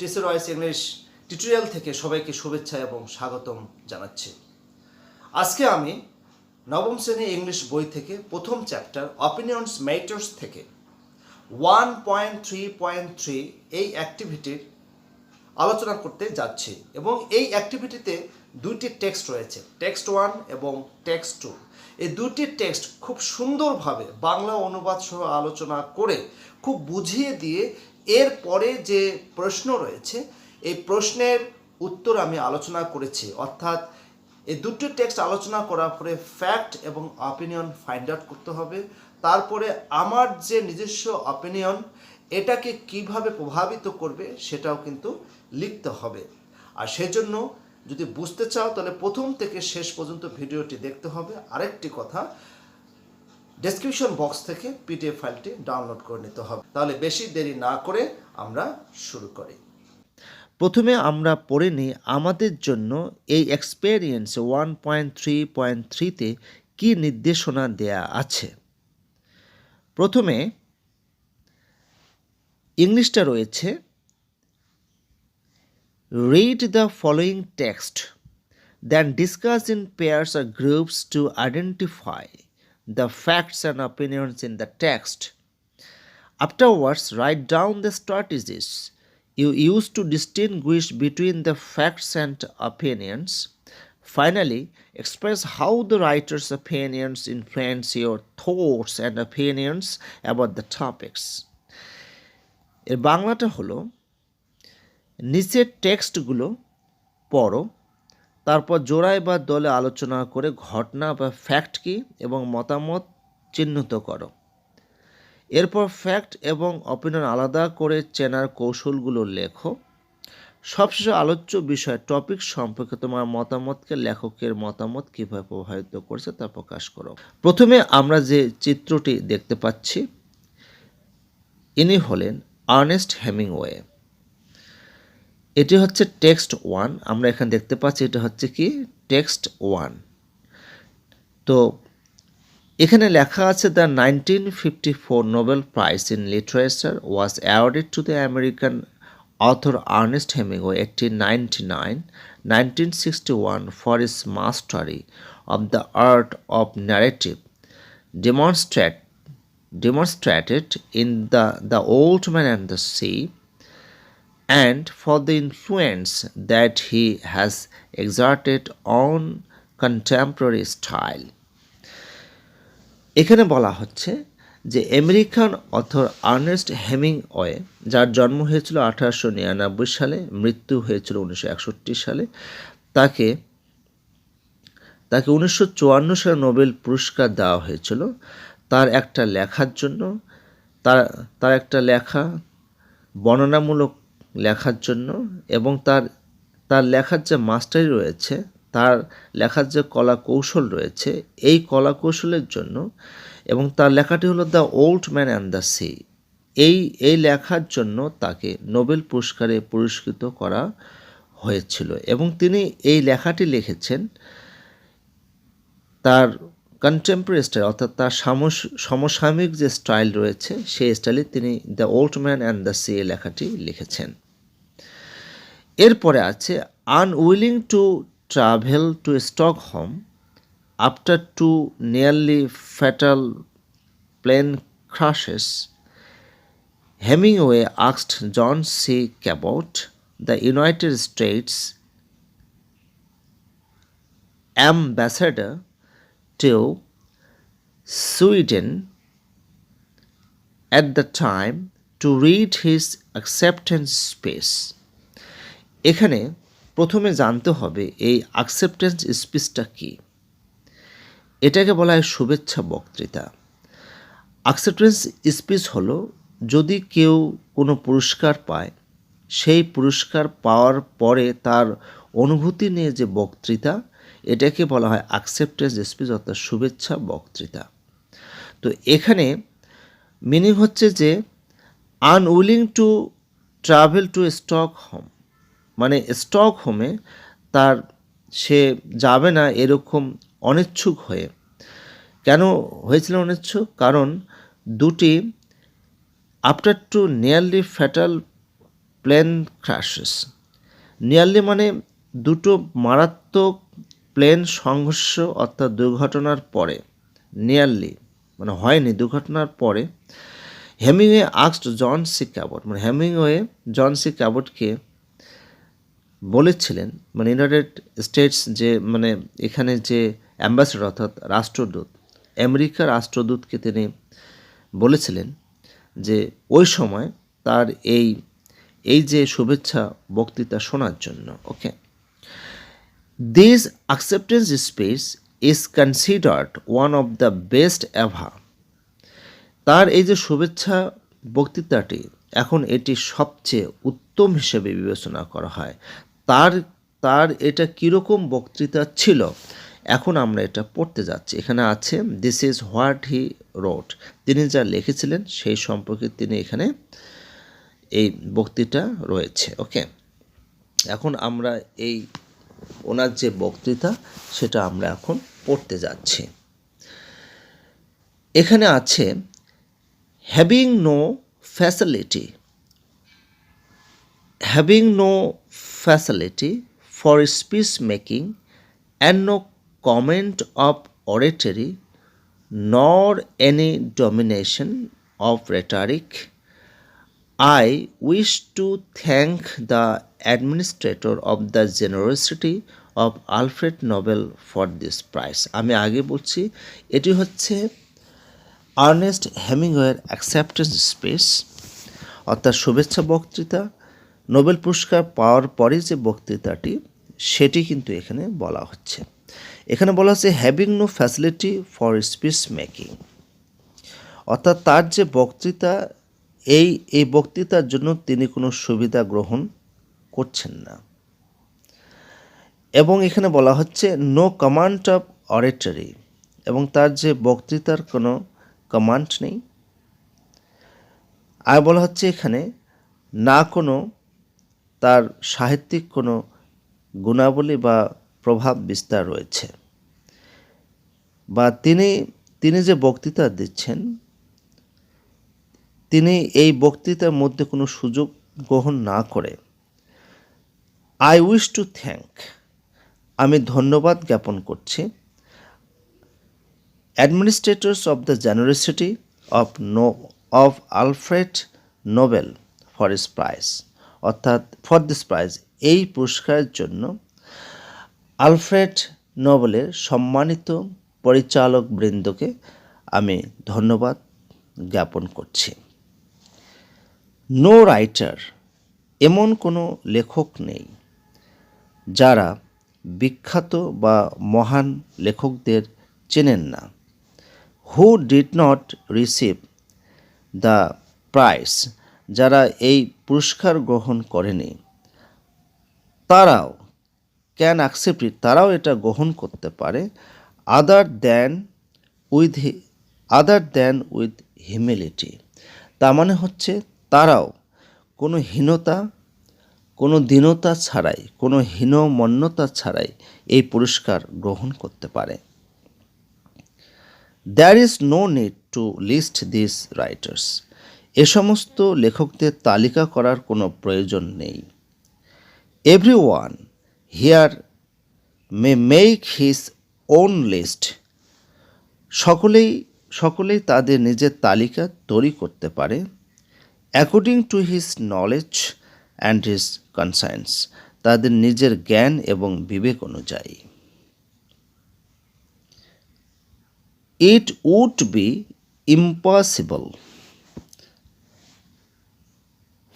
Teacher wise English tutorial থেকে সবাইকে শুভেচ্ছা এবং স্বাগতম জানাচ্ছি। আজকে আমি নবম শ্রেণী ইংলিশ বই থেকে প্রথম চ্যাপ্টার অপিনিয়ন্স ম্যাটার্স থেকে 1.3.3 এই অ্যাক্টিভিটির আলোচনা করতে যাচ্ছি এবং এই অ্যাক্টিভিটিতে দুইটি টেক্সট রয়েছে, টেক্সট 1 এবং টেক্সট 2। এই দুটি টেক্সট খুব সুন্দরভাবে বাংলা অনুবাদ সহ আলোচনা করে খুব বুঝিয়ে দিয়ে এরপরে যে প্রশ্ন রয়েছে এই প্রশ্নের উত্তর আমি আলোচনা করেছি। অর্থাৎ এই দুটি টেক্সট আলোচনা করার পরে ফ্যাক্ট এবং অপিনিয়ন ফাইন্ড আউট করতে হবে। তারপরে আমার যে নিজস্ব অপিনিয়ন এটাকে কিভাবে প্রভাবিত করবে সেটাও কিন্তু লিখতে হবে। আর সেজন্য যদি বুঝতে চাও তাহলে প্রথম থেকে শেষ পর্যন্ত ভিডিওটি দেখতে হবে। আরেকটি কথা, ডেসক্রিপশন বক্স থেকে পিডিএফ ফাইলটি ডাউনলোড করে নিতে হবে। তাহলে বেশি দেরি না করে আমরা শুরু করি। প্রথমে আমরা পড়ে নিই আমাদের জন্য এই এক্সপেরিয়েন্স 1.3.3তে কি নির্দেশনা দেয়া আছে। প্রথমে ইংলিশটা রয়েছে, read the following text, then discuss in pairs or groups to identify the facts and opinions in the text. Afterwards, write down the strategies you use to distinguish between the facts and opinions. Finally, express how the writer's opinions influence your thoughts and opinions about the topics. এর বাংলাটা হলো, নিচের টেক্সটগুলো পড়ো, তারপর জোড়ায় বা দলে আলোচনা করে ঘটনা বা ফ্যাক্ট কি এবং মতামত চিহ্নিত করো। এরপর ফ্যাক্ট এবং অপিনিয়ন আলাদা করে চেনার কৌশলগুলো লেখো। সবশেষে আলোচ্য বিষয় টপিক সম্পর্কে তোমার মতামতকে লেখকের মতামত কীভাবে প্রভাবিত করছে তা প্রকাশ করো। প্রথমে আমরা যে চিত্রটি দেখতে পাচ্ছি, ইনি হলেন আর্নেস্ট হেমিংওয়ে। এটি হচ্ছে টেক্সট 1। আমরা এখানে দেখতে পাচ্ছি এটা হচ্ছে কি টেক্সট 1। তো এখানে লেখা আছে, the 1954 Nobel prize in literature was awarded to the American author Ernest Hemingway 1861 for his mastery of the art of narrative demonstrated in the Old Man and the Sea, and for the influence that he has exerted on contemporary style. এখানে বলা হচ্ছে যে American author Ernest Hemingway, যার জন্ম হয়েছিল 1899 সালে, মৃত্যু হয়েছিল 1961 সালে, তাকে 1954 সালে নোবেল পুরস্কার দেওয়া হয়েছিল তার একটা লেখার জন্য, তার একটা লেখা বর্ণনামূলক লেখার জন্য এবং তার লেখার যে মাস্টারি রয়েছে, তার লেখার যে কলা কৌশল রয়েছে, এই কলা কৌশলের জন্য, এবং তার লেখাটি হলো the old man and the sea. এই লেখার জন্য তাকে নোবেল পুরস্কারে পুরস্কৃত করা হয়েছিল এবং তিনি এই লেখাটি লিখেছেন তার কন্টেম্পোরারি স্টাইল, অর্থাৎ তার সমসাময়িক যে স্টাইল রয়েছে সেই স্টাইলে তিনি the old man and the sea এই লেখাটি লিখেছেন। এরপরে আছে, unwilling to travel to Stockholm after 2 nearly fatal plane crashes, Hemingway asked John C. Cabot, the United States ambassador to Sweden at the time, to read his acceptance speech. এখানে প্রথমে জানতে হবে এই acceptance স্পিচটা কি। এটাকে বলা হয় শুভেচ্ছা বক্তৃতা। অ্যাকসেপ্টেন্স স্পিচ হলো, যদি কেউ কোনো পুরস্কার পায়, সেই পুরস্কার পাওয়ার পরে তার অনুভূতি নিয়ে যে বক্তৃতা, এটাকে বলা হয় অ্যাকসেপ্টেন্স স্পিচ, অর্থাৎ শুভেচ্ছা বক্তৃতা। তো এখানে মিনিং হচ্ছে যে unwilling to travel to Stockholm, মানে স্টকহোমে সে যাবে না এরকম অনিচ্ছুক হয়ে। কেন হয়েছিল অনিচ্ছুক? কারণ দুটি after two nearly fatal plane crashes. Nearly মানে দুটো মারাত্মক প্লেন সংঘর্ষ অর্থাৎ দুর্ঘটনার পরে, নিয়ারলি মানে হয়নি, দুর্ঘটনার পরে হেমিংওয়ে আস্কড জন সি ক্যাবট, মানে হেমিংওয়ে জন সি ক্যাবটকে বলেছিলেন, মানে ইউনাইটেড স্টেটস যে মানে এখানে যে অ্যাম্বাসেডর অর্থাৎ রাষ্ট্রদূত, আমেরিকার রাষ্ট্রদূতকে তিনি বলেছিলেন যে ওই সময় তার এই যে শুভেচ্ছা বক্তৃতা শোনার জন্য। Okay, this acceptance speech is considered one of the best ever. তার এই যে শুভেচ্ছা বক্তৃতাটি, এখন এটি সবচেয়ে উত্তম হিসেবে বিবেচনা করা হয়। তার তার এটা কীরকম বক্তৃতা ছিল, এখন আমরা এটা পড়তে যাচ্ছি। এখানে আছে দিস ইজ হোয়াট হি রোট, তিনি যা লিখেছিলেন সেই সম্পর্কে তিনি এখানে এই বক্তৃতা রয়েছে। ওকে, এখন আমরা এই ওনার যে বক্তৃতা সেটা আমরা এখন পড়তে যাচ্ছি। এখানে আছে having no facility for speech making and no comment of oratory nor any domination of rhetoric, I wish to thank the administrator of the generosity of Alfred Nobel for this prize. আমি আগে বলছি এটি হচ্ছে Ernst হেমিংওয়ের acceptance speech অর্থাৎ শুভেচ্ছা বক্তৃতা। Nobel পুরস্কার পাওয়ার পরে যে বক্তৃতাটি সেটি কিন্তু এখানে বলা হচ্ছে। এখানে বলা হচ্ছে having no facility for speech making, অর্থাৎ তার যে বক্তৃতা, এই বক্তৃতার জন্য তিনি কোনো সুবিধা গ্রহণ করছেন না। এবং এখানে বলা হচ্ছে নো কমান্ড অফ অরেটরি, এবং তার যে বক্তৃতার কোনো কমান্ড নেই। আর বলা হচ্ছে এখানে না কোনো তার সাহিত্যিক কোনো গুণাবলী বা প্রভাব বিস্তার রয়েছে, বা তিনি যে বক্তৃতা দিচ্ছেন তিনি এই বক্তৃতার মধ্যে কোনো সুযোগ গ্রহণ না করে আই উইশ টু থ্যাঙ্ক, আমি ধন্যবাদ জ্ঞাপন করছি, administrators of the generosity of Alfred Nobel for his prize, অর্থাৎ ফর দিস প্রাইজ, এই পুরস্কারের জন্য আলফ্রেড নোবেলের সম্মানিত পরিচালক বৃন্দকে আমি ধন্যবাদ জ্ঞাপন করছি। নো রাইটার, এমন কোনো লেখক নেই যারা বিখ্যাত বা মহান লেখকদের চেনেন না। Who did not receive the prize, যারা এই পুরস্কার গ্রহণ করেনি তারাও ক্যান অ্যাকসেপ্ট ইট, তারাও এটা গ্রহণ করতে পারে, আদার দ্যান উইথ হিউমিলিটি। তার মানে হচ্ছে তারাও কোনো হীনতা, কোনো দীনতা ছাড়াই, কোনো হীনমন্যতা ছাড়াই এই পুরস্কার গ্রহণ করতে পারে। There is no need to list these writers, এ সমস্ত লেখকদের তালিকা করার কোনো প্রয়োজন নেই। Everyone here may make his own list, সকলেই তাদের নিজের তালিকা তৈরি করতে পারে, according to his knowledge and his conscience, তাদের নিজের জ্ঞান এবং বিবেক অনুযায়ী। It would be impossible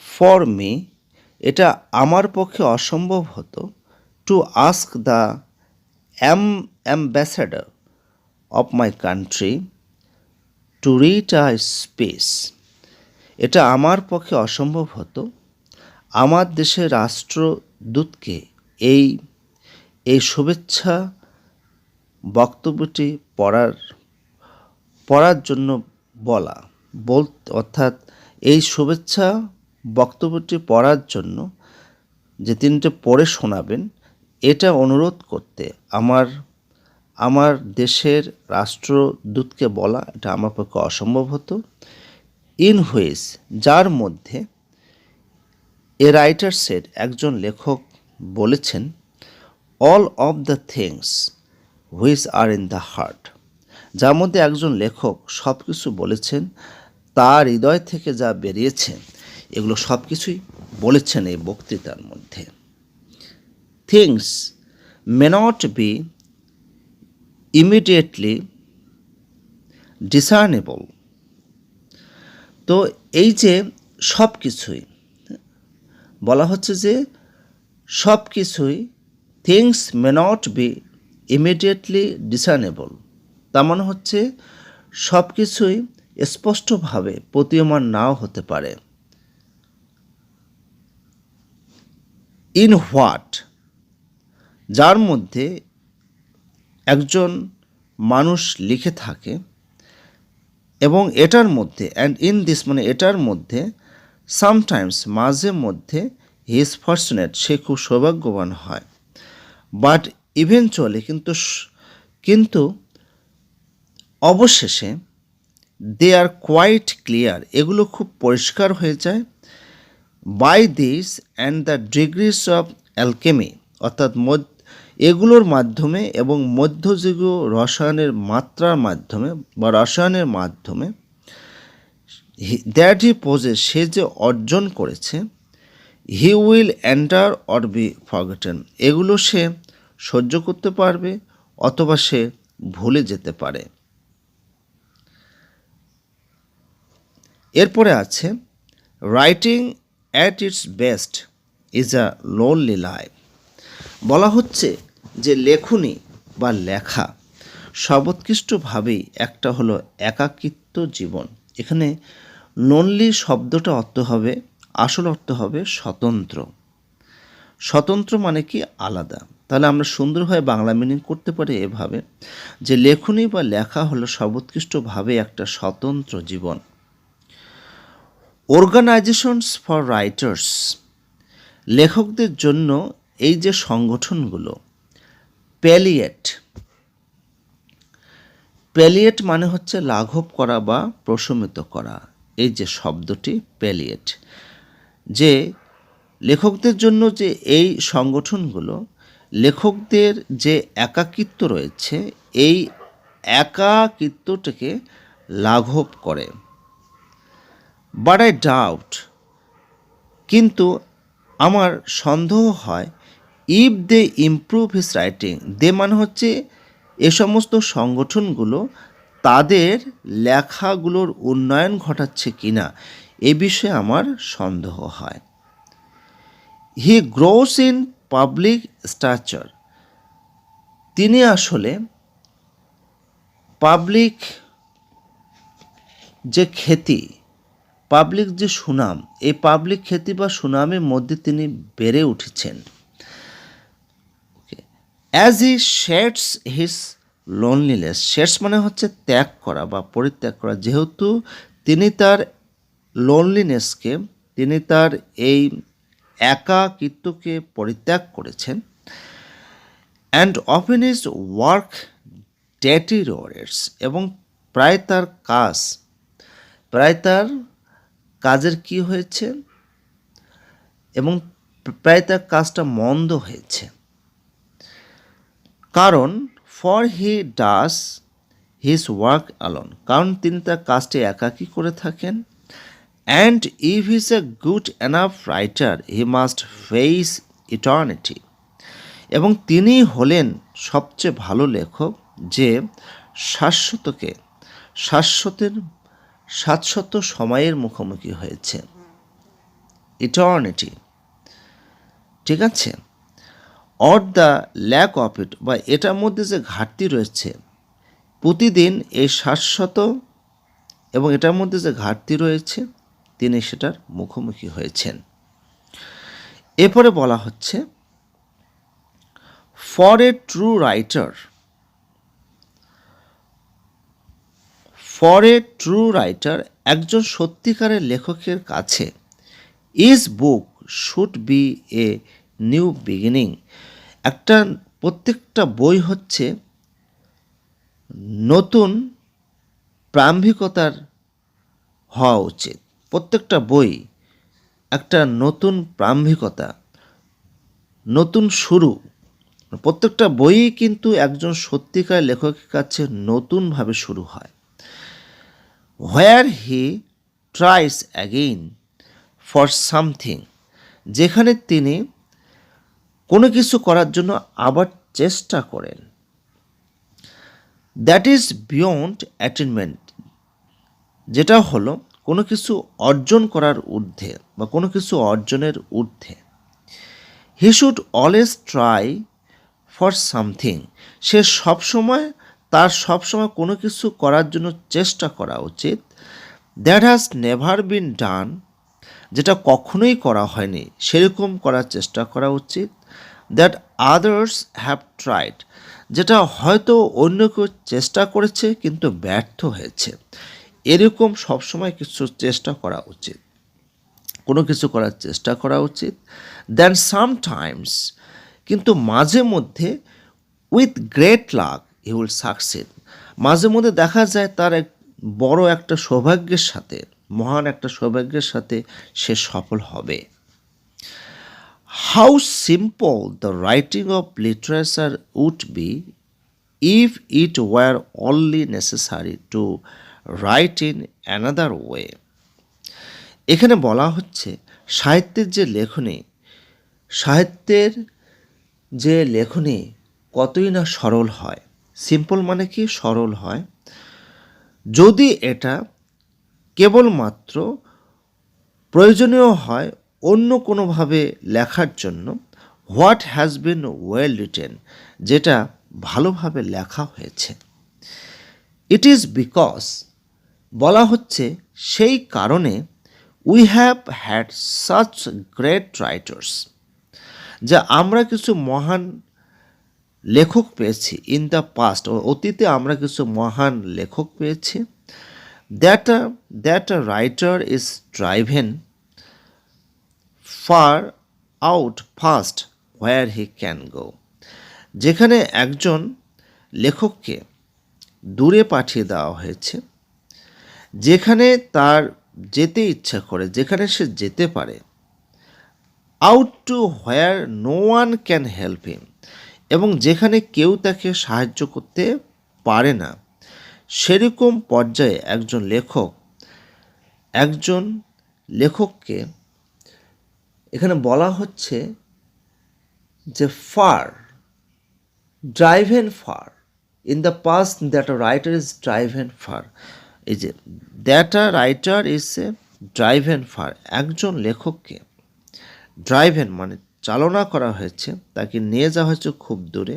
for me, এটা আমার পক্ষে অসম্ভব হতো, to ask the ambassador of my country to read a speech, এটা আমার পক্ষে অসম্ভব হতো আমার দেশের রাষ্ট্রদূতকে এই শুভেচ্ছা বক্তব্যটি পড়ার জন্য অর্থাৎ এই শুভেচ্ছা বক্তব্যটি পড়ার জন্য যে তিনটে পড়ে শোনাবেন এটা অনুরোধ করতে আমার দেশের রাষ্ট্রদূতকে বলা এটা আমার পক্ষে অসম্ভব হতো। ইন হুইচ, যার মধ্যে এ রাইটার সেড, একজন লেখক বলেছেন, all of the things which are in the heart, যার মধ্যে একজন লেখক সব কিছু বলেছেন, তার হৃদয় থেকে যা বেরিয়েছে এগুলো সব কিছুই বলেছেন এই বক্তৃতার মধ্যে। Things may not be immediately discernible. তো এই যে সব কিছুই বলা হচ্ছে যে সব কিছুই things may not be immediately discernible, তার মানে হচ্ছে সব কিছুই স্পষ্টভাবে প্রতীয়মান নাও হতে পারে। ইন হোয়াট, যার মধ্যে একজন মানুষ লিখে থাকে, এবং এটার মধ্যে, অ্যান্ড ইন দিস মানে এটার মধ্যে, সামটাইমস মাঝে মধ্যে, হি ইজ ফর্চুনেট, সে খুব সৌভাগ্যবান হয়, বাট ইভেনচুয়ালি কিন্তু অবশেষে দে আর কোয়াইট ক্লিয়ার, এগুলো খুব পরিষ্কার হয়ে যায়, by this and the degrees of alchemy, অর্থাৎ এগুলোর মাধ্যমে এবং মধ্যযুগীয় রসায়নের মাত্রার মাধ্যমে বা রসায়নের মাধ্যমে, দ্যাট হি পোজেস, সে যে অর্জন করেছে, he will enter or be forgotten, এগুলো সে সহ্য করতে পারবে অথবা সে ভুলে যেতে পারে। এরপরে আছে, writing at it's best is a lonely life, বলা হচ্ছে যে লেখনী বা লেখা সর্বোৎকৃষ্টভাবেই একটা হলো একাকিত্ব জীবন। এখানে লোনলি শব্দটা আসল অর্থ হবে স্বতন্ত্র। স্বতন্ত্র মানে কি আলাদা। তাহলে আমরা সুন্দরভাবে বাংলা মিনিং করতে পারি এভাবে, যে লেখনী বা লেখা হলো সর্বোৎকৃষ্টভাবে একটা স্বতন্ত্র জীবন। অর্গানাইজেশনস ফর রাইটার্স, লেখকদের জন্য এই যে সংগঠনগুলো, প্যালিয়েট মানে হচ্ছে লাঘব করা বা প্রশমিত করা, এই যে শব্দটি প্যালিয়েট, যে লেখকদের জন্য যে এই সংগঠনগুলো লেখকদের যে একাকিত্ব রয়েছে এই একাকিত্বটাকে লাঘব করে। বাট আই ডাউট, কিন্তু আমার সন্দেহ হয়, if they improve his writing, they মানে হচ্ছে এ সমস্ত সংগঠনগুলো তাদের লেখাগুলোর উন্নয়ন ঘটাচ্ছে কিনা এ বিষয়ে আমার সন্দেহ হয়। হি গ্রোস ইন পাবলিক স্ট্যাচার, তিনি আসলে পাবলিক যে খ্যাতি, পাবলিক যে সুনাম, এই পাবলিক খ্যাতি বা সুনামের মধ্যে তিনি বেড়ে উঠেছেন। As he shades his loneliness, shades মানে হচ্ছে ত্যাগ করা বা পরিত্যাগ করা, যেহেতু তিনি তার লোনলিনেসকে, তিনি তার এই একাকিত্বকে পরিত্যাগ করেছেন। অ্যান্ড অফেন হিজ ওয়ার্ক ডেটিরিওরেটস, এবং প্রায় তার কাজের কি হয়েছে, এবং প্রায় তার কাজটা মন্দ হয়েছে। কারণ for he does his work alone, কারণ তিনি তার কাজটি একাকী করে থাকেন। And if he is a good enough writer he must face eternity, এবং তিনি হলেন সবচেয়ে ভালো লেখক যে শাশ্বত সময়ের মুখোমুখি হয়েছে, ইটার্নিটি, ঠিক আছে। Or the lack of it, বা এটার মধ্যে যে ঘাটতি রয়েছে, প্রতিদিন এই শাশ্বত এবং এটার মধ্যে যে ঘাটতি রয়েছে তিনি সেটার মুখোমুখি হয়েছেন। এরপরে বলা হচ্ছে, ফর এ ট্রু রাইটার, একজন সত্যিকারের লেখকের কাছে, is book should B a new beginning, প্রত্যেকটা বই হচ্ছে নতুন প্রারম্ভিকতার হওয়া উচিত। প্রত্যেকটা বই একটা নতুন প্রারম্ভিকতা, নতুন শুরু। প্রত্যেকটা বইই কিন্তু একজন সত্যিকার লেখকের কাছে নতুনভাবে শুরু হয়। Where he tries again for something, যেখানে তিনি কোনো কিছু করার জন্য আবার চেষ্টা করেন। দ্যাট ইজ বিয়ন্ড অ্যাটেনমেন্ট, যেটা হলো কোনো কিছু অর্জন করার ঊর্ধ্বে বা কোনো কিছু অর্জনের ঊর্ধ্বে। He should always try for something, সে সবসময় কোনো কিছু করার জন্য চেষ্টা করা উচিত। That has never been done, যেটা কখনোই করা হয়নি সেরকম করার চেষ্টা করা উচিত। দ্যাট আদার্স হ্যাভ ট্রাইড, যেটা হয়তো অন্য কেউ চেষ্টা করেছে কিন্তু ব্যর্থ হয়েছে, এরকম সবসময় কিছু চেষ্টা করা উচিত, কোনো কিছু করার চেষ্টা করা উচিত। দেন সামটাইমস, কিন্তু মাঝে মধ্যে with great lakh he will succeed, মাঝে মধ্যে দেখা যায় তার এক বড় একটা সৌভাগ্যের সাথে, মহান একটা সৌভাগ্যের সাথে সে সফল হবে। How simple the writing of literature would be if it were only necessary to write in another way. এখানে বলা হচ্ছে সাহিত্যের যে লেখনী কতই না সরল হয়। সিম্পল মানে কি? সরল হয়। যদি এটা কেবলমাত্র প্রয়োজনীয় হয় অন্য কোনোভাবে লেখার জন্য, what has been well written, যেটা ভালোভাবে লেখা হয়েছে। ইট ইজ বিকজ, বলা হচ্ছে সেই কারণে, we have had such great writers, যা আমরা কিছু মহান লেখক পেয়েছি। ইন দ্য পাস্ট, অতীতে আমরা কিছু মহান লেখক পেয়েছি। That a writer is driven far out past where he can go, যেখানে একজন লেখককে দূরে পাঠিয়ে দেওয়া হয়েছে, যেখানে তার যেতে ইচ্ছা করে, যেখানে সে যেতে পারে। Out to where no one can help him, এবং যেখানে কেউ তাকে সাহায্য করতে পারে না, সেরকম পর্যায়ে একজন লেখককে এখানে বলা হচ্ছে যে far, driven far, in the past that a writer is driven far. এই যে that a writer is a driven far, একজন লেখককে ড্রাইভেন মানে চালনা করা হয়েছে, তাকে নিয়ে যাওয়া হয়েছে খুব দূরে,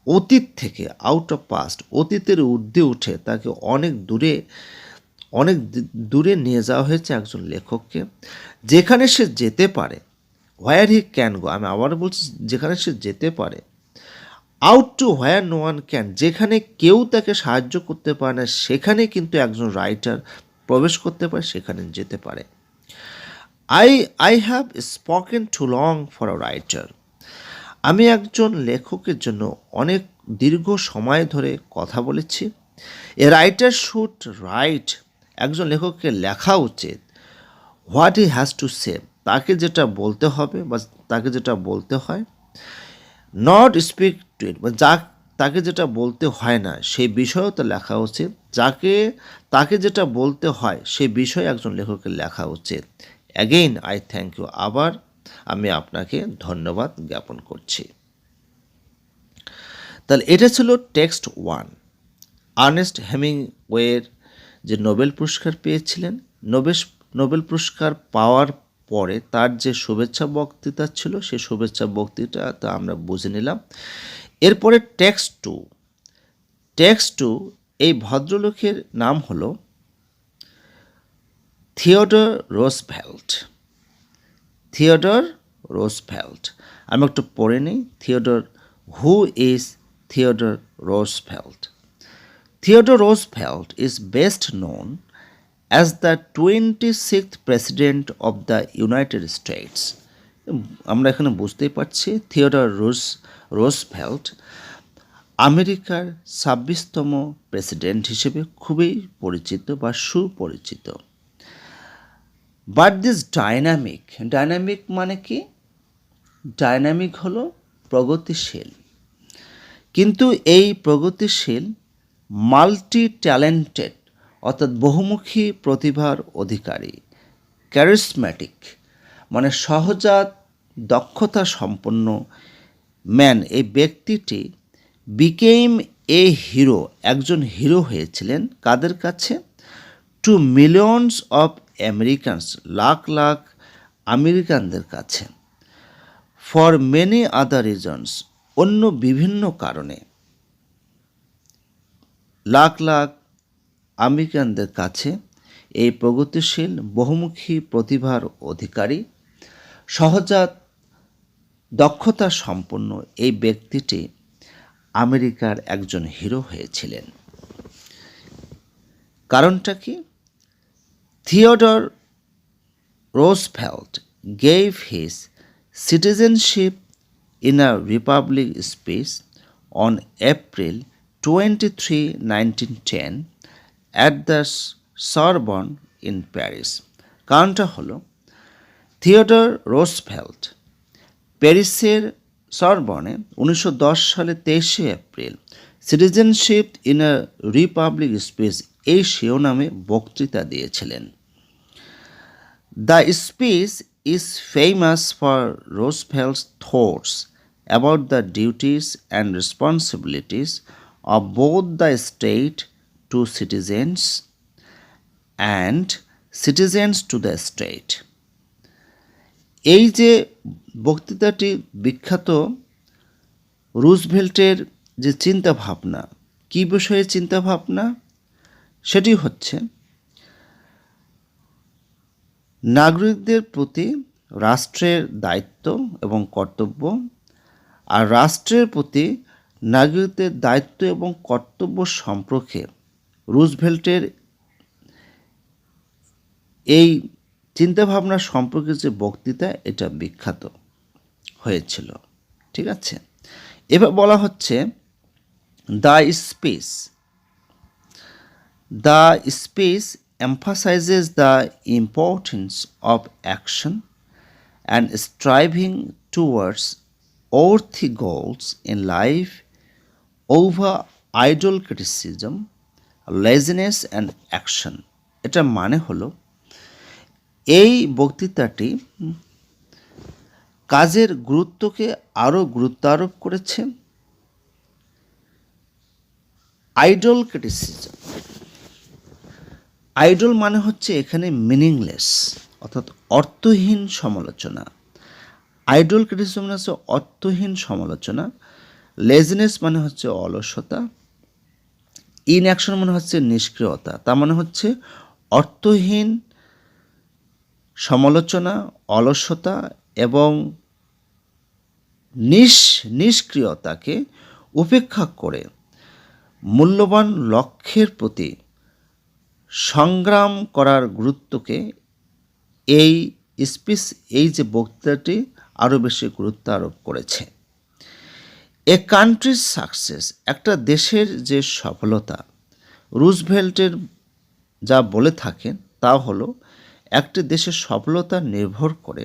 অতীত থেকে, আউট অফ পাস্ট, অতীতের ঊর্ধ্বে উঠে তাকে অনেক দূরে নিয়ে যাওয়া হয়েছে একজন লেখককে, যেখানে সে যেতে পারে। হোয়ার হি ক্যান গো, আমি আবার বলছি, যেখানে সে যেতে পারে। Out to where no one can, যেখানে কেউ তাকে সাহায্য করতে পারে না, সেখানে কিন্তু একজন রাইটার প্রবেশ করতে পারে, সেখানে যেতে পারে। I have spoken to long for a writer, আমি একজন লেখকের জন্য অনেক দীর্ঘ সময় ধরে কথা বলেছি। এ রাইটার শুড রাইট, একজন লেখককে লেখা উচিত। What he has to say, তাকে যেটা বলতে হবে বা তাকে যেটা বলতে হয়। নট স্পিক টু ইট, তাকে যেটা বলতে হয় না সেই বিষয়েও তো লেখা উচিত। তাকে যেটা বলতে হয় সেই বিষয়ে একজন লেখকের লেখা উচিত। অ্যাগেইন আই থ্যাংক ইউ, আবার আমি আপনাকে ধন্যবাদ জ্ঞাপন করছি। তাহলে এটা ছিল টেক্সট 1। আর্নেস্ট হেমিংওয়ের যে নোবেল পুরস্কার পেয়েছিলেন, নোবেল পুরস্কার পাওয়ার পরে তার যে শুভেচ্ছা বক্তৃতা ছিল, সেই শুভেচ্ছা বক্তৃতাটা আমরা বুঝে নিলাম। এরপরে টেক্সট 2, এই ভদ্রলোকের নাম হলো থিওডর রোজভেল্ট। আমি একটু পড়ে নিই। Who is Theodore Roosevelt? Theodore Roosevelt is best known as the 26th President of the United States. আমরা এখানে বুঝতেই পারছি থিওডর রোজভেল্ট আমেরিকার 26তম প্রেসিডেন্ট হিসেবে খুবই পরিচিত বা সুপরিচিত। বাট দিস ডাইনামিক মানে কি? ডাইনামিক হলো প্রগতিশীল, কিন্তু এই প্রগতিশীল মাল্টি ট্যালেন্টেড অর্থাৎ বহুমুখী প্রতিভার অধিকারী, ক্যারিসম্যাটিক মানে সহজাত দক্ষতা সম্পন্ন ম্যান, এই ব্যক্তিটি বিকেম এ হিরো, একজন হিরো হয়েছিলেন কাদের কাছে? To millions of Americans, lakh lakh আমেরিকানদের কাছে। ফর মেনি আদার রিজনস, অন্য বিভিন্ন কারণে লাখ লাখ আমেরিকানদের কাছে এই প্রগতিশীল বহুমুখী প্রতিভার অধিকারী সহজাত দক্ষতা সম্পন্ন এই ব্যক্তিটি আমেরিকার একজন হিরো হয়েছিলেন। কারণটা কি? Theodore Roosevelt gave his citizenship in a republic speech on April 23, 1910 at the Sorbonne in Paris. কারণটা হলো থিওডর রোজভেল্ট প্যারিসের সরবনে 1910 সালে 23শে April citizenship in a republic speech এই শিরোনামে বক্তৃতা দিয়েছিলেন। The speech is famous for Roosevelt's thoughts about the duties and responsibilities of both the state to citizens and citizens to the state. এই যে বক্তৃতাটি বিখ্যাত রুজভেল্টের যে চিন্তাভাবনা, কী বিষয়ে চিন্তাভাবনা? সেটি হচ্ছে নাগরিকদের প্রতি রাষ্ট্রের দায়িত্ব এবং কর্তব্য, আর রাষ্ট্রের প্রতি নাগরিকদের দায়িত্ব এবং কর্তব্য সম্পর্কে রুজভেল্টের এই চিন্তাভাবনা সম্পর্কে যে বক্তৃতা, এটা বিখ্যাত হয়েছিল। ঠিক আছে, এবার বলা হচ্ছে the speech emphasizes the importance of action and striving towards worthy goals in life over idle criticism, laziness and action. এটা মানে হলো এই বক্তৃতাটি কাজের গুরুত্বকে আরও গুরুত্ব আরোপ করেছে। আইডল ক্রিটিসিজম, আইডল মানে হচ্ছে এখানে মিনিংলেস অর্থাৎ অর্থহীন সমালোচনা। আইডল ক্রিটিসিজম মানে হচ্ছে অর্থহীন সমালোচনা। লেজিনেস মানে হচ্ছে অলসতা। ইনঅ্যাকশন মানে হচ্ছে নিষ্ক্রিয়তা। তার মানে হচ্ছে অর্থহীন সমালোচনা, অলসতা এবং নিষ্ক্রিয়তাকে উপেক্ষা করে মূল্যবান লক্ষ্যের প্রতি সংগ্রাম করার গুরুত্বকে এই স্পিচ, এই যে বক্তৃতাটি আরও বেশি গুরুত্ব আরোপ করেছে। এ কান্ট্রির সাকসেস, একটা দেশের যে সফলতা, রুজভেল্টের যা বলে থাকেন তা হলো একটি দেশের সফলতা নির্ভর করে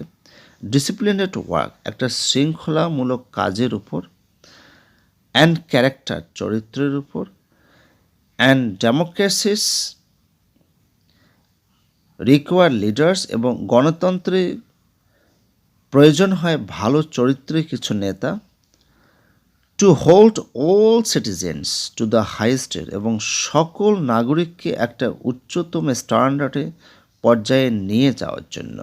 ডিসিপ্লিনেড ওয়ার্ক, একটা শৃঙ্খলামূলক কাজের উপর, অ্যান্ড ক্যারেক্টার, চরিত্রের উপর, অ্যান্ড ডেমোক্রেসিস রিকোয়ার লিডার্স, এবং গণতন্ত্রে প্রয়োজন হয় ভালো চরিত্রের কিছু নেতা, to hold all citizens to the highest, এবং সকল নাগরিককে একটা উচ্চতম স্ট্যান্ডার্ডে পর্যায়ে নিয়ে যাওয়ার জন্য।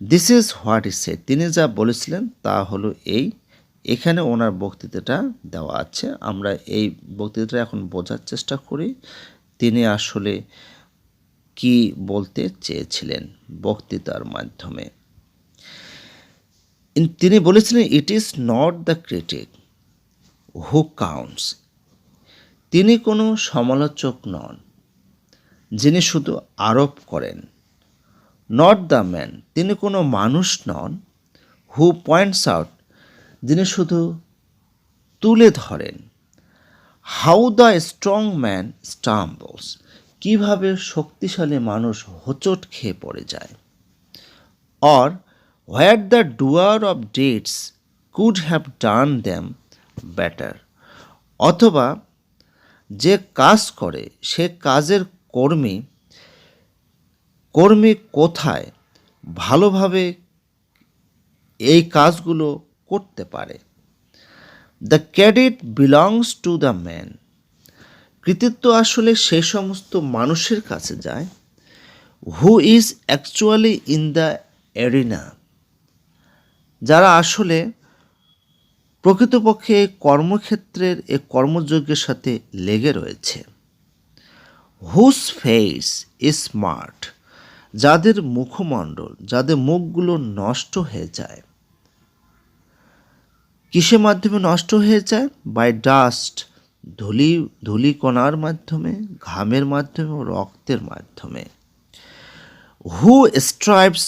This is what is said, তিনি যা বলেছিলেন তা হলো এই। এখানে ওনার বক্তৃতাটা দেওয়া আছে, আমরা এই বক্তৃতাটা এখন বোঝার চেষ্টা করি তিনি আসলে কি বলতে চেয়েছিলেন বক্তৃতার মাধ্যমে। তিনি বলেছিলেন, it is not the critic who counts, তিনি কোনো সমালোচক নন যিনি শুধু আরোপ করেন। নট দ্য ম্যান, তিনি কোনো মানুষ নন। হু পয়েন্টস আউট, যিনি শুধু তুলে ধরেন। হাউ দ্য স্ট্রং ম্যান স্টাম্বলস, কীভাবে শক্তিশালী মানুষ হোঁচট খেয়ে পড়ে যায়। or where the doer of deeds could have done them better, অথবা যে কাজ করে সে কাজের কর্মী কর্মী কোথায় ভালোভাবে এই কাজগুলো করতে পারে। The credit belongs to the man, কৃতিত্ব আসলে সেই সমস্ত মানুষের কাছে যায় who is actually in the arena, যারা আসলে প্রকৃতপক্ষে এই কর্মক্ষেত্রের এই কর্মযজ্ঞের সাথে লেগে রয়েছে। হুজ ফেস ইজ স্মার্ট, যাদের মুখমণ্ডল, যাদের মুখগুলো নষ্ট হয়ে যায়। কিসের মাধ্যমে নষ্ট হয়ে যায়? বাই ডাস্ট, ধূলিকণার মাধ্যমে, ঘামের মাধ্যমে ও রক্তের মাধ্যমে। হু স্ট্রাইভস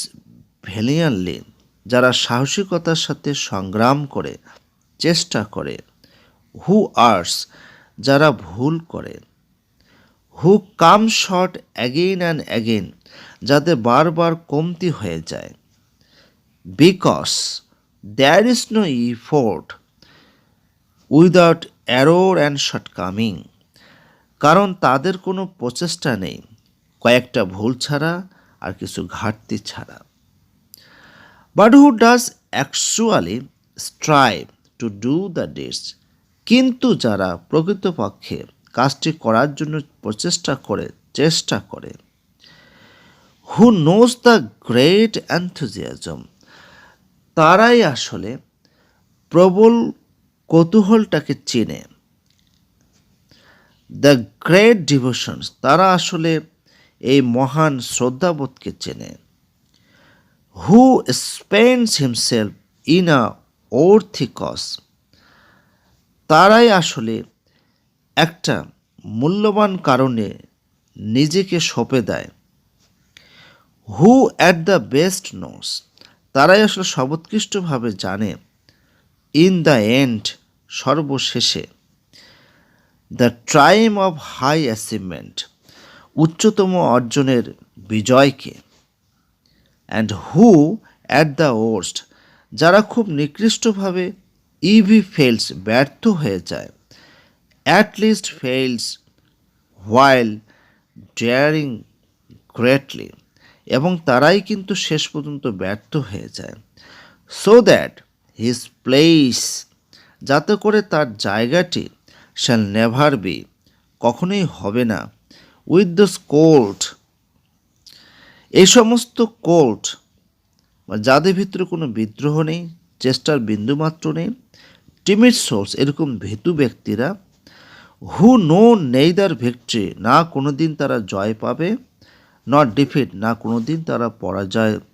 ভ্যালিয়ান্টলি, যারা সাহসিকতার সাথে সংগ্রাম করে, চেষ্টা করে। হু আর্স, যারা ভুল করে। Who come short again and again, যাদের বারবার কমতি হয়ে যায়। Because there is no effort without error and shortcoming, কারণ তাদের কোনো প্রচেষ্টা নেই কয়েকটা ভুল ছাড়া আর কিছু ঘাটতি ছাড়া। But who does actually strive to do the deeds, কিন্তু যারা প্রকৃতপক্ষে কাজটি করার জন্য চেষ্টা করে। Who knows the great enthusiasm, তারাই আসলে প্রবল কৌতূহলটাকে চেনে। দ্য গ্রেট ডিভোশনস, তারা আসলে এই মহান শ্রদ্ধাবোধকে চেনে। Who spends himself in a worthy cause, তারাই আসলে একটা মূল্যবান কারণে নিজেকে সঁপে দেয়। Who at the best knows, তারাই আসলে সর্বোৎকৃষ্টভাবে জানে। ইন দ্য এন্ড, সর্বশেষে। The triumph of high achievement, উচ্চতম অর্জনের বিজয়কে। And who at the worst, যারা খুব নিকৃষ্টভাবে ফেলস, ব্যর্থ হয়ে যায়। At least fails while daring greatly, এবং তারাই কিন্তু শেষ পর্যন্ত ব্যর্থ হয়ে যায়। সো দ্যাট হিজ প্লেস, যাতে করে তার জায়গাটি শ্যাল নেভার বি, কখনোই হবে না। উইথ দ্য কোল্ড, এই সমস্ত কোল্ড, যাদের ভিতরে কোনো বিদ্রোহ নেই, চেষ্টার বিন্দুমাত্র নেই। টিমিড সোলস, এরকম ভীতু ব্যক্তিরা। হু নো নেইদার ভিক্টরি, না কোনো দিন তারা জয় পাবে, নট ডিফিট, না কোনো দিন তারা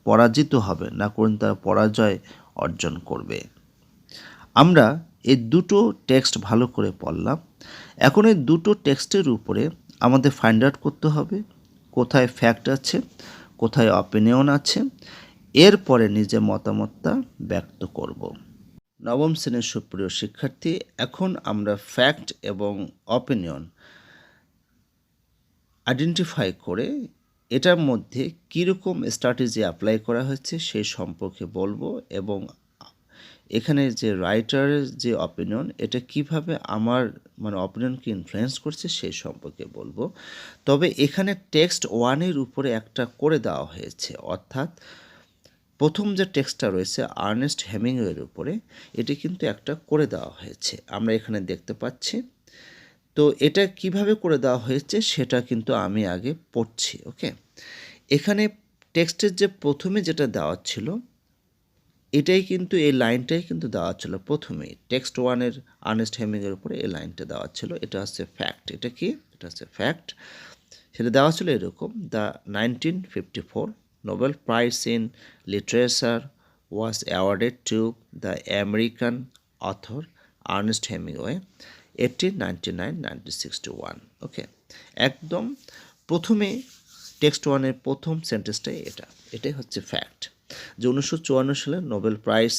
পরাজিত হবে, না কোনো তারা পরাজয় অর্জন করবে। আমরা এই দুটো টেক্সট ভালো করে পড়লাম। এখন এই দুটো টেক্সটের উপরে আমাদের ফাইন্ড আউট করতে হবে কোথায় ফ্যাক্ট আছে, কোথায় অপিনিয়ন আছে, এরপরে নিজের মতামতটা ব্যক্ত করব। নবম শ্রেণীর সুপ্রিয় শিক্ষার্থী, এখন আমরা ফ্যাক্ট এবং অপিনিয়ন আইডেন্টিফাই করে এটার মধ্যে কীরকম স্ট্র্যাটেজি অ্যাপ্লাই করা হয়েছে সেই সম্পর্কে বলবো, এবং এখানে যে রাইটারের যে অপিনিয়ন, এটা কিভাবে আমার অপিনিয়নকে ইনফ্লুয়েন্স করছে সেই সম্পর্কে বলবো। তবে এখানে টেক্সট 1-এর উপরে একটা করে দেওয়া হয়েছে, অর্থাৎ প্রথম যে টেক্সটটা রয়েছে আর্নেস্ট হেমিংওয়ের উপরে, এটি কিন্তু একটা করে দেওয়া হয়েছে, আমরা এখানে দেখতে পাচ্ছি। তো এটা কিভাবে করে দেওয়া হয়েছে সেটা কিন্তু আমি আগে পড়ছি। ওকে, এখানে টেক্সটের যে প্রথমে যেটা দেওয়া ছিল, এটাই কিন্তু এই লাইনটাই কিন্তু দেওয়া ছিল প্রথমেই। টেক্সট 1-এর আর্নেস্ট হেমিংওয়ের উপরে এই লাইনটা দেওয়া ছিল। এটা হচ্ছে ফ্যাক্ট। এটা কি? এটা হচ্ছে ফ্যাক্ট। সেটা দেওয়া ছিল এরকম: the 1954 Nobel Prize in Literature was awarded to the American author Ernest Hemingway 1899-1961। ওকে, একদম প্রথমে টেক্সট 1-এর প্রথম সেন্টেন্সটাই এটাই হচ্ছে ফ্যাক্ট, যে 1954 সালে নোবেল প্রাইজ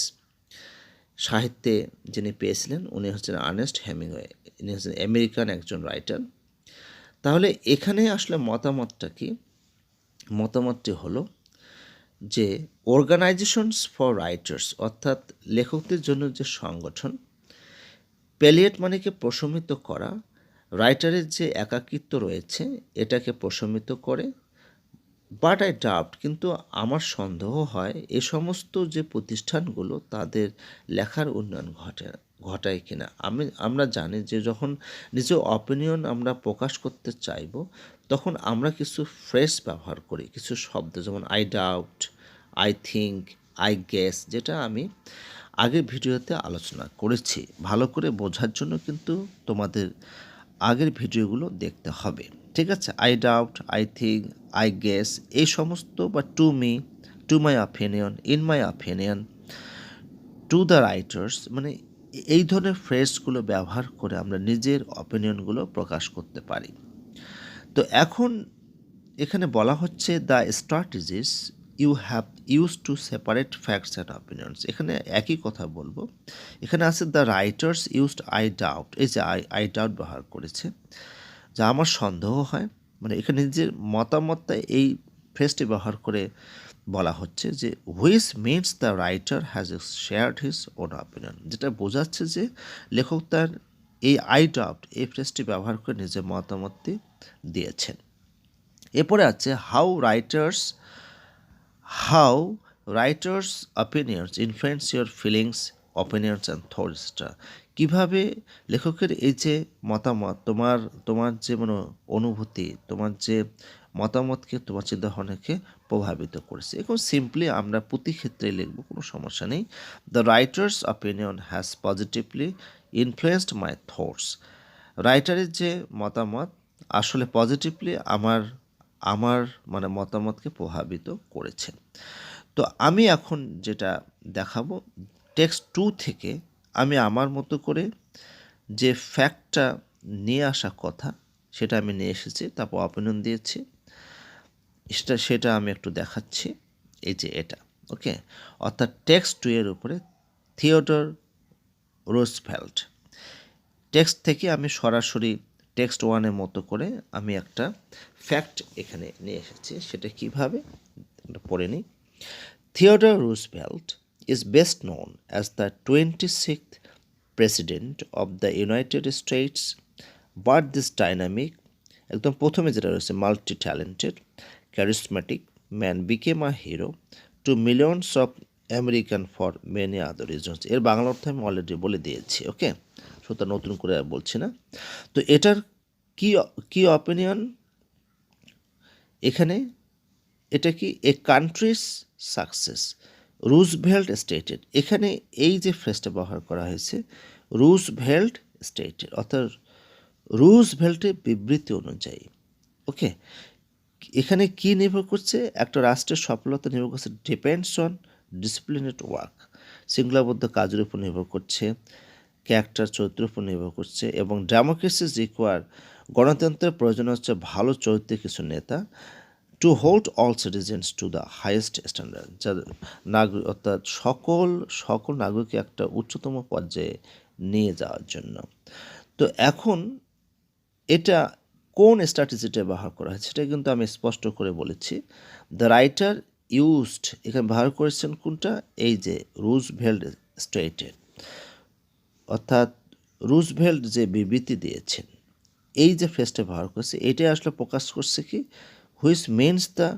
সাহিত্যে যিনি পেয়েছিলেন উনি হচ্ছেন আর্নেস্ট হেমিংওয়ে। ইনি হচ্ছেন আমেরিকান একজন রাইটার। তাহলে এখানে আসলে মতামতটা কি? মতামতটি হলো যে অর্গানাইজেশনস ফর রাইটার্স অর্থাৎ লেখকদের জন্য যে সংগঠন, প্যালিয়েট মানেকে প্রশমিত করা, রাইটারের যে একাকিত্ব রয়েছে এটাকে প্রশমিত করে। বাট আই ডাউট, কিন্তু আমার সন্দেহ হয় এ সমস্ত যে প্রতিষ্ঠানগুলো তাদের লেখার উন্নয়ন ঘটায় কিনা। আমরা জানি যে যখন নিজের অপিনিয়ন আমরা প্রকাশ করতে চাইব তখন আমরা কিছু ফ্রেজ ব্যবহার করি, কিছু শব্দ, যেমন I doubt, I think, I guess, যেটা আমি আগের ভিডিওতে আলোচনা করেছি। ভালো করে বোঝার জন্য কিন্তু তোমাদের আগের ভিডিওগুলো দেখতে হবে, ঠিক আছে? I doubt, I think, I guess, এই সমস্ত, বা to me, to my opinion, in my opinion, to the writers, মানে এই ধরনের ফ্রেজগুলো ব্যবহার করে আমরা নিজের অপিনিয়নগুলো প্রকাশ করতে পারি। তো এখন এখানে বলা হচ্ছে the strategies you have use to separate facts and opinions. এখানে একই কথা বলবো। এখানে আছে the writers used I doubt, এই যে আই ডাউট ব্যবহার করেছে, যা আমার সন্দেহ হয়, মানে এখানে নিজের মতামতটা এই ফ্রেজটি ব্যবহার করে বলা হচ্ছে যে which means the writer has shared his own opinion, যেটা বোঝাচ্ছে যে লেখক তার এই আই ডাউট এই ফ্রেজটি ব্যবহার করে নিজের মতামতটি দিয়েছেন। এরপরে আছে how writer's opinions influence your feelings, opinions and থটসটা, কীভাবে লেখকের এই যে মতামত তোমার যে অনুভূতি, তোমার যে মতামতকে তোমার চিন্তাভাবনাকে প্রভাবিত করেছে। এখন সিম্পলি আমরা প্রতি ক্ষেত্রে লিখব, কোনো সমস্যা নেই। The writer's opinion has positively influenced my thoughts, রাইটারের যে মতামত আসলে পজিটিভলি আমার মতামতকে প্রভাবিত করেছে। তো আমি এখন যেটা দেখাবো, টেক্সট 2 থেকে আমি আমার মতো করে যে ফ্যাক্টটা নিয়ে আসা কথা সেটা আমি নিয়ে এসেছি, তারপর অপিনিয়ন দিয়েছি, সেটা আমি একটু দেখাচ্ছি। এই যে এটা, ওকে, অর্থাৎ টেক্সট 2 এর উপরে থিওডর রুজভেল্ট। টেক্সট থেকে আমি সরাসরি টেক্সট 1 এর মতো করে আমি একটা ফ্যাক্ট এখানে নিয়ে এসেছি, সেটা কিভাবে পড়ে নিই। Theodore Roosevelt is best known as the 26th President of the United States, but this dynamic, একদম প্রথমে যেটা রয়েছে, multi talented charismatic man became a hero to millions of American for many other reasons. এর বাংলা অর্থ আমি already বলে দিয়েছি, ওকে, সুতরাং নতুন করে বলছি না। তো এটার কি অপিনিয়ন এখানে, এটা কি এ কান্ট্রিজ সাকসেস রুজভেল্ট স্টেটেড, এখানে এই যে ফ্রেজটা ব্যবহার করা হয়েছে রুজভেল্ট স্টেটেড, অর্থাৎ রুজভেল্টের বিবৃতি অনুযায়ী, ওকে, এখানে কি নির্ভর করছে, একটা রাষ্ট্রের সফলতা নির্ভর করছে ডিপেন্ডস অন ডিসিপ্লিনেড ওয়ার্ক, শৃঙ্খলাবদ্ধ কাজের উপর নির্ভর করছে, ক্যারেক্টার চরিত্রের উপর নির্ভর করছে, এবং ডেমোক্রেসি রিকোয়ার, গণতন্ত্রের প্রয়োজন হচ্ছে ভালো চরিত্রের কিছু নেতা, to hold all citizens to the highest standard, যা নাগরিক অর্থাৎ সকল নাগরিককে একটা উচ্চতম পর্যায়ে নিয়ে যাওয়ার জন্য। তো এখন এটা কোন স্ট্র্যাটেজিটা ব্যবহার করা হয়েছে সেটা কিন্তু আমি স্পষ্ট করে বলেছি। দ্য রাইটার ইউজড, এখানে ব্যবহার করেছেন কোনটা, এই যে রুজভেল্ট স্টেটেড, অর্থাৎ রুজভেল্ট যে বিবৃতি দিয়েছেন, এই যে ফ্রেজটা ব্যবহার করছে এটাই আসলে প্রকাশ করছে কি, which means the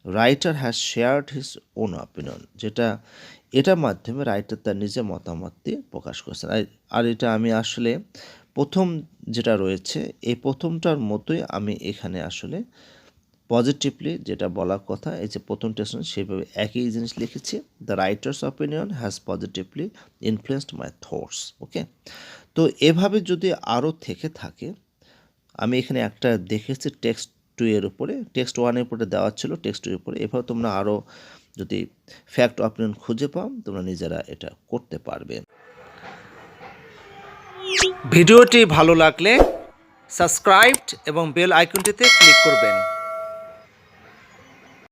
writer has shared his own opinion, এটার মাধ্যমে রাইটার তার নিজের মতামতটি প্রকাশ করছেন। আর এটা আমি আসলে প্রথম যেটা রয়েছে এই প্রথমটার মতোই আমি এখানে আসলে পজিটিভলি যেটা বলার কথা, এই যে প্রথম টেকশন সেভাবে একই জিনিস লিখেছি, the writer's opinion has positively influenced my thoughts, okay. তো এভাবে যদি আরও থেকে থাকে, আমি এখানে একটা দেখেছি টেক্সট 2 এর উপরে, টেক্সট 1 এর উপরে দেওয়া ছিল, টেক্সট 2 এর উপরে, এভাবে তোমরা আরও যদি ফ্যাক্ট অপিনিয়ন খুঁজে পাও তোমরা নিজেরা এটা করতে পারবে। ভিডিওটি ভালো লাগলে সাবস্ক্রাইব এবং বেল আইকনটিতে ক্লিক করবেন।